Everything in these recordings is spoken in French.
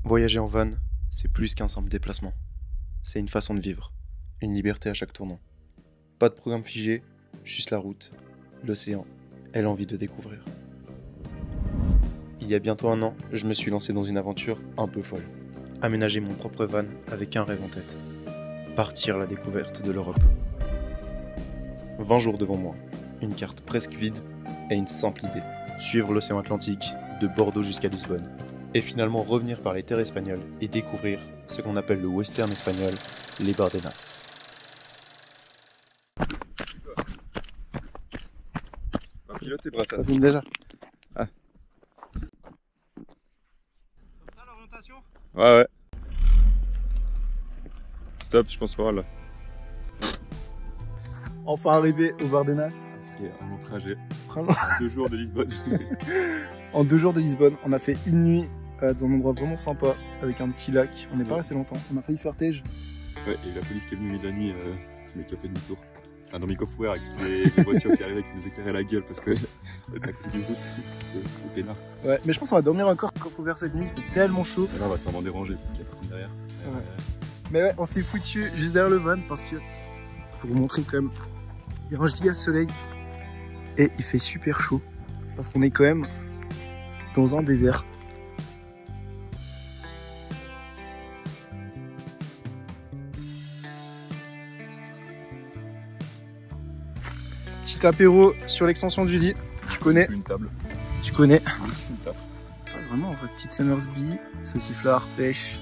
Voyager en van, c'est plus qu'un simple déplacement. C'est une façon de vivre, une liberté à chaque tournant. Pas de programme figé, juste la route, l'océan et l'envie de découvrir. Il y a bientôt un an, je me suis lancé dans une aventure un peu folle. Aménager mon propre van avec un rêve en tête. Partir à la découverte de l'Europe. 20 jours devant moi, une carte presque vide et une simple idée. Suivre l'océan Atlantique, de Bordeaux jusqu'à Lisbonne. Et finalement revenir par les terres espagnoles et découvrir ce qu'on appelle le western espagnol, les Bardenas. Piloter, Bratan. Ça filme déjà. Ah. Comme ça l'orientation? Ouais. Stop, je pense pas là. Enfin arrivé au Bardenas. Et un long trajet. Vraiment. 2 jours de Lisbonne. En 2 jours de Lisbonne, on a fait une nuit dans un endroit vraiment sympa avec un petit lac. On n'est pas resté longtemps. On a failli se faire tège. Ouais, et la police qui est venue au milieu de la nuit, mais qui a fait demi-tour. Un dans coffre ouvert avec toutes les voitures qui arrivaient qui nous éclairaient la gueule parce que le taxi du route, c'était peinard. Ouais, mais je pense qu'on va dormir encore coffre ouvert cette nuit. Il fait tellement chaud. Et là, on va se vraiment déranger parce qu'il y a personne derrière. Ouais. Mais ouais, on s'est foutu juste derrière le van parce que, pour vous montrer quand même, il y a un giga soleil et il fait super chaud parce qu'on est quand même dans un désert. Petit apéro sur l'extension du lit, tu connais, Une table. tu connais. C'est une taf. Ouais, vraiment, en vrai, petite Summersby, sauciflard, pêche,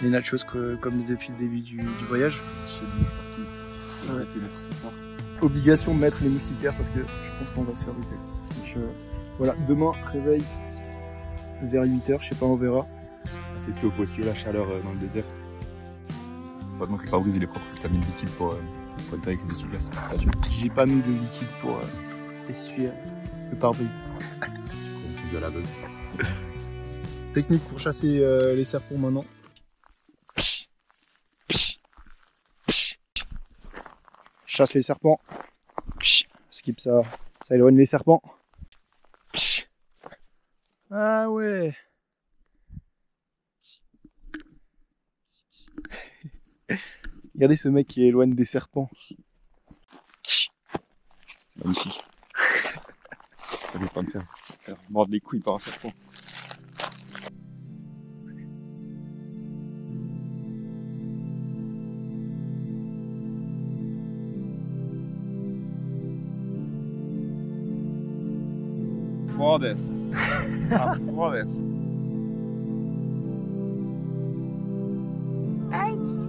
des nachos comme depuis le début du voyage. Chez lui, partout. Ouais. Et mettre ses phares. Obligation de mettre les moustiquaires parce que je pense qu'on va se faire louper. Donc voilà, demain, réveil vers 8h, je sais pas, on verra. C'est tôt parce que la chaleur dans le désert. Heureusement que le pare-brise il est propre, que t'as mis le liquide pour être avec les essuie-glaces. Ça tue. J'ai pas mis le liquide pour essuyer le pare-brise. De à l'aveugle. Technique pour chasser les serpents maintenant. Chasse les serpents. Skip ça, ça éloigne les serpents. Ah ouais. Regardez ce mec qui éloigne des serpents. C'est magnifique. Ça veut pas me faire mordre les couilles par un serpent. Fodes. Ah, fodes.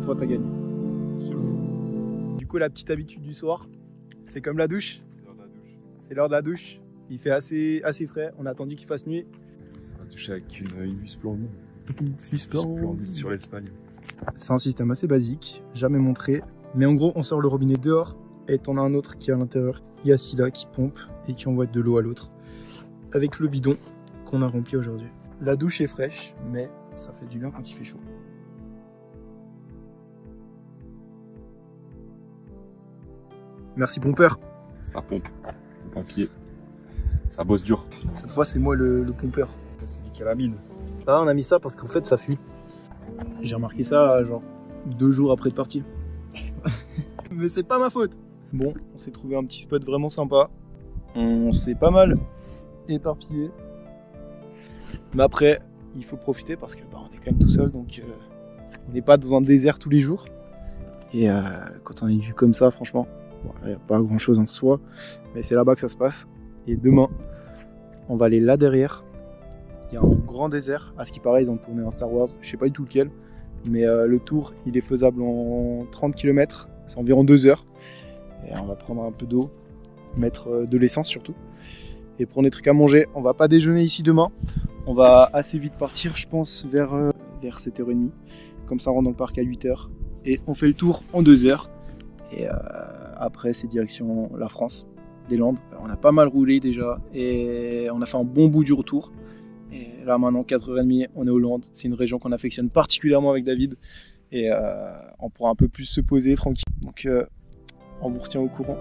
Toi t'as gagné. C'est bon. Du coup la petite habitude du soir, c'est comme la douche. C'est l'heure de la douche. C'est l'heure de la douche. Il fait assez frais. On a attendu qu'il fasse nuit. Ça va se doucher avec une vue splendide. Suspend. Splendide sur l'Espagne. C'est un système assez basique, jamais montré. Mais en gros, on sort le robinet dehors et t'en as un autre qui est à l'intérieur. Il y a Scylla qui pompe et qui envoie de l'eau à l'autre. Avec le bidon qu'on a rempli aujourd'hui. La douche est fraîche, mais ça fait du bien quand il fait chaud. Merci pompeur. Ça pompe. Le pompier. Ça bosse dur. Cette fois, c'est moi le pompeur. C'est lui qui a la mine. Ah, on a mis ça parce qu'en fait, ça fuit. J'ai remarqué ça, genre, 2 jours après de partir. Mais c'est pas ma faute. Bon, on s'est trouvé un petit spot vraiment sympa. On s'est pas mal éparpillé. Mais après, il faut profiter parce que on est quand même tout seul, donc on n'est pas dans un désert tous les jours. Et quand on est vu comme ça, franchement, il n'y a pas grand chose en soi, mais c'est là-bas que ça se passe. Et demain, on va aller là derrière. Il y a un grand désert, à ce qui paraît, ils ont tourné un Star Wars, je sais pas du tout lequel, mais le tour, il est faisable en 30 km, c'est environ 2 heures. Et on va prendre un peu d'eau, mettre de l'essence surtout, et prendre des trucs à manger. On va pas déjeuner ici demain, on va assez vite partir, je pense, vers 7h30. Comme ça, on rentre dans le parc à 8h, et on fait le tour en 2 heures. Et après, c'est direction la France, les Landes. On a pas mal roulé déjà, et on a fait un bon bout du retour. Et là maintenant 4h30, on est aux Landes. C'est une région qu'on affectionne particulièrement avec David. Et on pourra un peu plus se poser tranquille. Donc on vous retient au courant.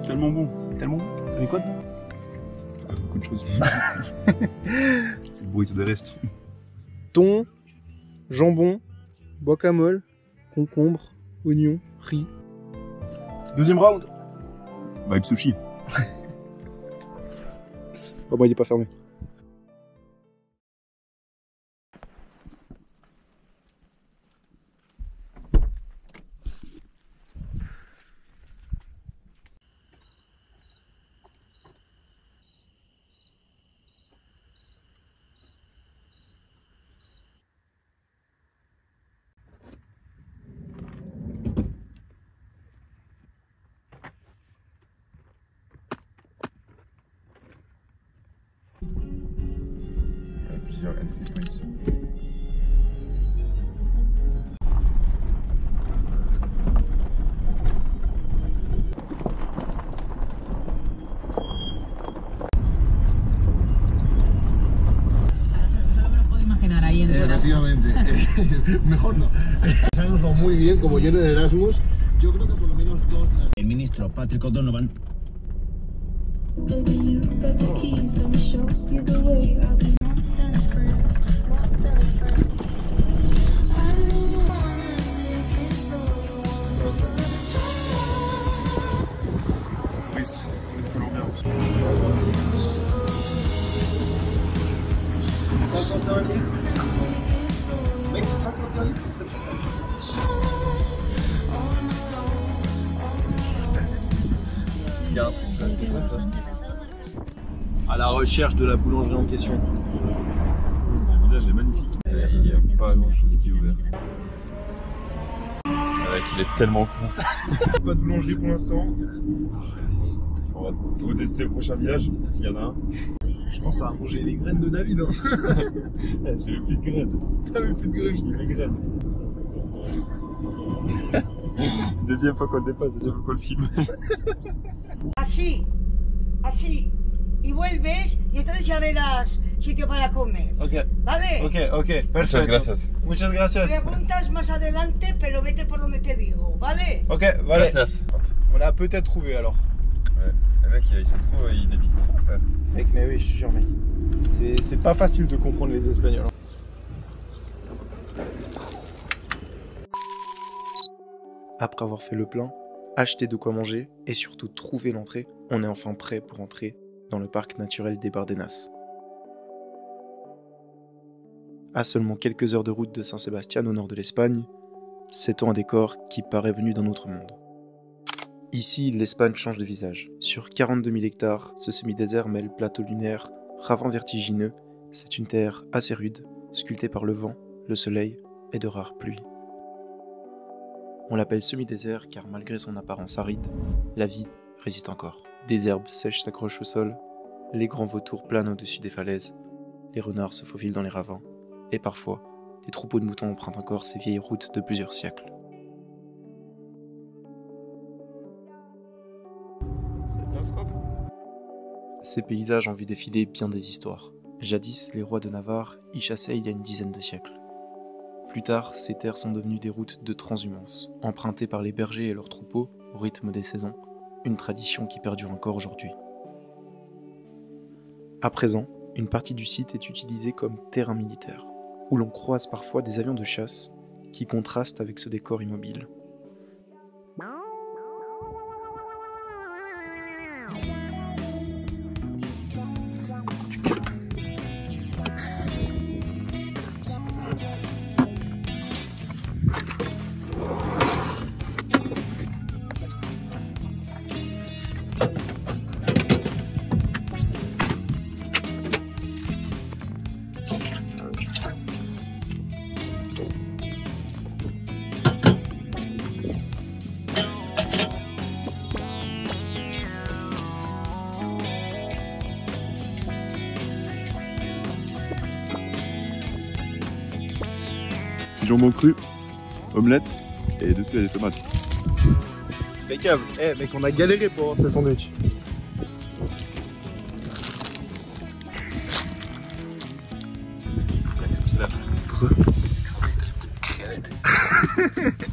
Tellement bon. tellement bon. T'as mis quoi dedans? Beaucoup de choses. C'est le bruit de reste. Thon, jambon, guacamole, concombre, oignon, riz. Deuxième round. Vibe sushi. Oh bon, il est pas fermé. Plusieurs entry points. Efectivamente, mejor no. Sabemos muy bien, como yo en el Erasmus, yo creo que por lo menos dos. El ministro Patrick O'Donovan. Baby, you got the keys, let me show you the way. I'll be more than a friend, more than a friend. I don't wanna take it slow, Touriste colombien. 51 litres. Mec, 51 litres pour cette Il y a un truc, c'est quoi ça? À la recherche de la boulangerie en question. Le village est magnifique, mais il n'y a pas grand chose qui est ouvert. Mec, il est tellement con. Pas de boulangerie pour l'instant. On va tout tester au prochain village, s'il y en a un. Je pense à manger les graines de David. Hein. J'ai eu plus de graines. T'avais plus de J'ai eu les graines. Deuxième fois qu'on le dépasse, deuxième fois qu'on le filme. Así, así. Y vuelves y entonces ya verás sitio para comer. Ok, ¿Vale? ok, Muchas perfecto. gracias. Muchas gracias. Preguntas más adelante, pero vete por donde te digo, ¿vale? Ok, vale. Gracias. On a peut-être trouvé alors. Ouais, le mec il sait trop, il débite trop frère. Mec, mais oui, je te jure, mec. C'est pas facile de comprendre les Espagnols. Hein. Après avoir fait le plein, acheté de quoi manger et surtout trouvé l'entrée, on est enfin prêt pour entrer dans le parc naturel des Bardenas. À seulement quelques heures de route de Saint-Sébastien au nord de l'Espagne, s'étend un décor qui paraît venu d'un autre monde. Ici, l'Espagne change de visage. Sur 42 000 hectares, ce semi-désert mêle plateau lunaire, ravins vertigineux. C'est une terre assez rude, sculptée par le vent, le soleil et de rares pluies. On l'appelle semi-désert car malgré son apparence aride, la vie résiste encore. Des herbes sèches s'accrochent au sol, les grands vautours planent au-dessus des falaises, les renards se faufilent dans les ravins, et parfois, des troupeaux de moutons empruntent encore ces vieilles routes de plusieurs siècles. Ces paysages ont vu défiler bien des histoires. Jadis, les rois de Navarre y chassaient il y a une dizaine de siècles. Plus tard, ces terres sont devenues des routes de transhumance, empruntées par les bergers et leurs troupeaux au rythme des saisons, une tradition qui perdure encore aujourd'hui. À présent, une partie du site est utilisée comme terrain militaire, où l'on croise parfois des avions de chasse qui contrastent avec ce décor immobile. Jambon cru, omelette et dessus il y a des tomates. Impeccable. Eh mec, on a galéré pour avoir ces sandwichs.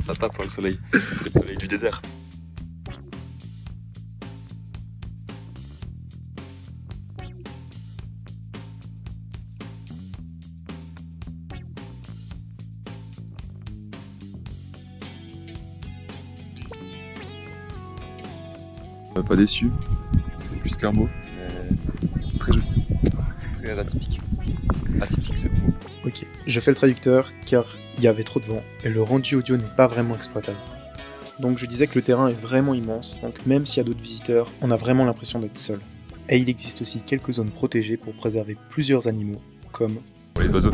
Ça tape le soleil, c'est le soleil du désert. Pas déçu, c'est plus qu'un mot, mais c'est très joli. C'est très atypique. Atypique, c'est le mot. Ok, je fais le traducteur car il y avait trop de vent et le rendu audio n'est pas vraiment exploitable. Donc je disais que le terrain est vraiment immense, donc même s'il y a d'autres visiteurs, on a vraiment l'impression d'être seul. Et il existe aussi quelques zones protégées pour préserver plusieurs animaux, comme... Les oiseaux.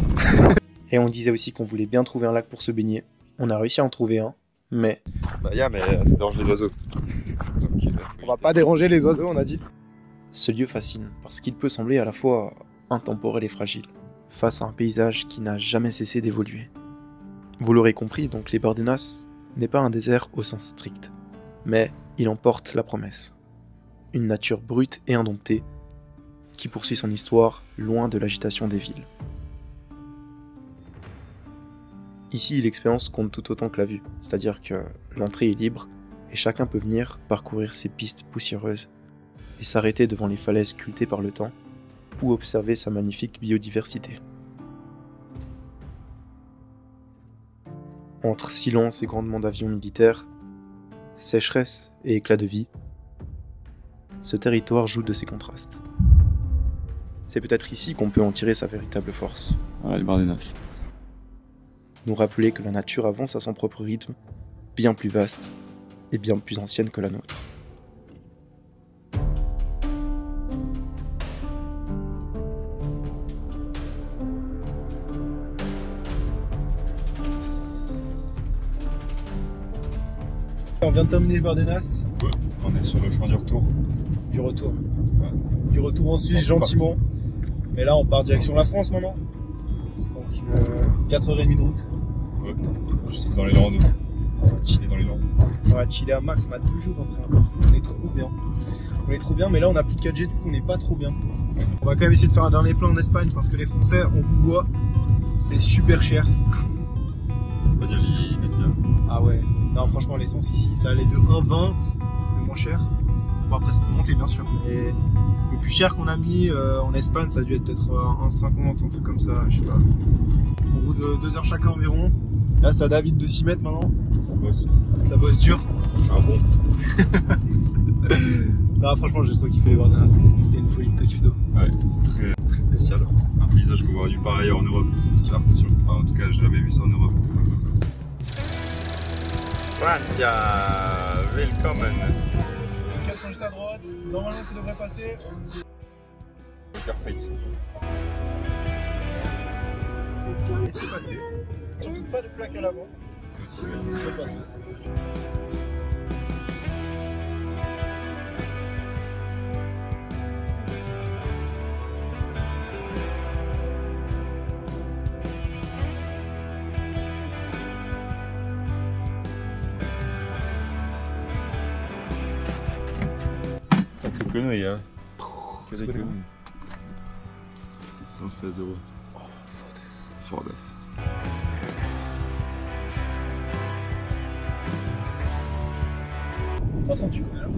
Et on disait aussi qu'on voulait bien trouver un lac pour se baigner. On a réussi à en trouver un, mais... Bah mais ça dérange les oiseaux. Donc, On va pas déranger les oiseaux, on a dit. Ce lieu fascine, parce qu'il peut sembler à la fois intemporel et fragile, face à un paysage qui n'a jamais cessé d'évoluer. Vous l'aurez compris, donc les Bardenas n'est pas un désert au sens strict, mais il en porte la promesse. Une nature brute et indomptée, qui poursuit son histoire loin de l'agitation des villes. Ici, l'expérience compte tout autant que la vue, c'est-à-dire que l'entrée est libre, et chacun peut venir parcourir ces pistes poussiéreuses, et s'arrêter devant les falaises sculptées par le temps, ou observer sa magnifique biodiversité. Entre silence et grondement d'avions militaires, sécheresse et éclat de vie, ce territoire joue de ces contrastes. C'est peut-être ici qu'on peut en tirer sa véritable force. Voilà les Bardenas. Nous rappeler que la nature avance à son propre rythme, bien plus vaste et bien plus ancienne que la nôtre. On vient de terminer les Bardenas, Ouais, on est sur le chemin du retour. du retour. Ouais. Du retour en Suisse gentiment. Mais là on part direction la France maintenant. Donc 4h30 de route. Ouais, jusque dans les Landes. On va chiller dans les Landes. On va chiller à max, on a 2 jours après encore. On est trop bien. On est trop bien, mais là on a plus de 4G, du coup on n'est pas trop bien. On va quand même essayer de faire un dernier plan en Espagne parce que les Français, on vous voit, c'est super cher. C'est pas dire ils mettent bien. Ah ouais. Non, franchement, l'essence ici, ça allait de 1,20, le moins cher. Bon, après, ça peut monter, bien sûr, mais le plus cher qu'on a mis en Espagne, ça a dû être peut-être 1,50, un truc comme ça, je sais pas. On roule 2 heures chacun environ. Là, c'est à David de s'y mettre maintenant. Ça bosse dur. Je suis un bon. Non, franchement, j'ai trop kiffé les Bardenas, c'était une folie, t'as kiffé toi. Ouais, c'est très, très spécial. Un paysage qu'on voit nulle part ailleurs en Europe, j'ai l'impression. Enfin, en tout cas, j'ai jamais vu ça en Europe. Francia, willkommen. Les 4 sont juste à droite, normalement ça devrait passer. Carface. Et c'est passé. Pas de plaque à l'avant. C'est passé. Sacré connerie, hein. Qu'est-ce que 116 €. Oh, Fordes. Fordes. De toute façon, tu connais là.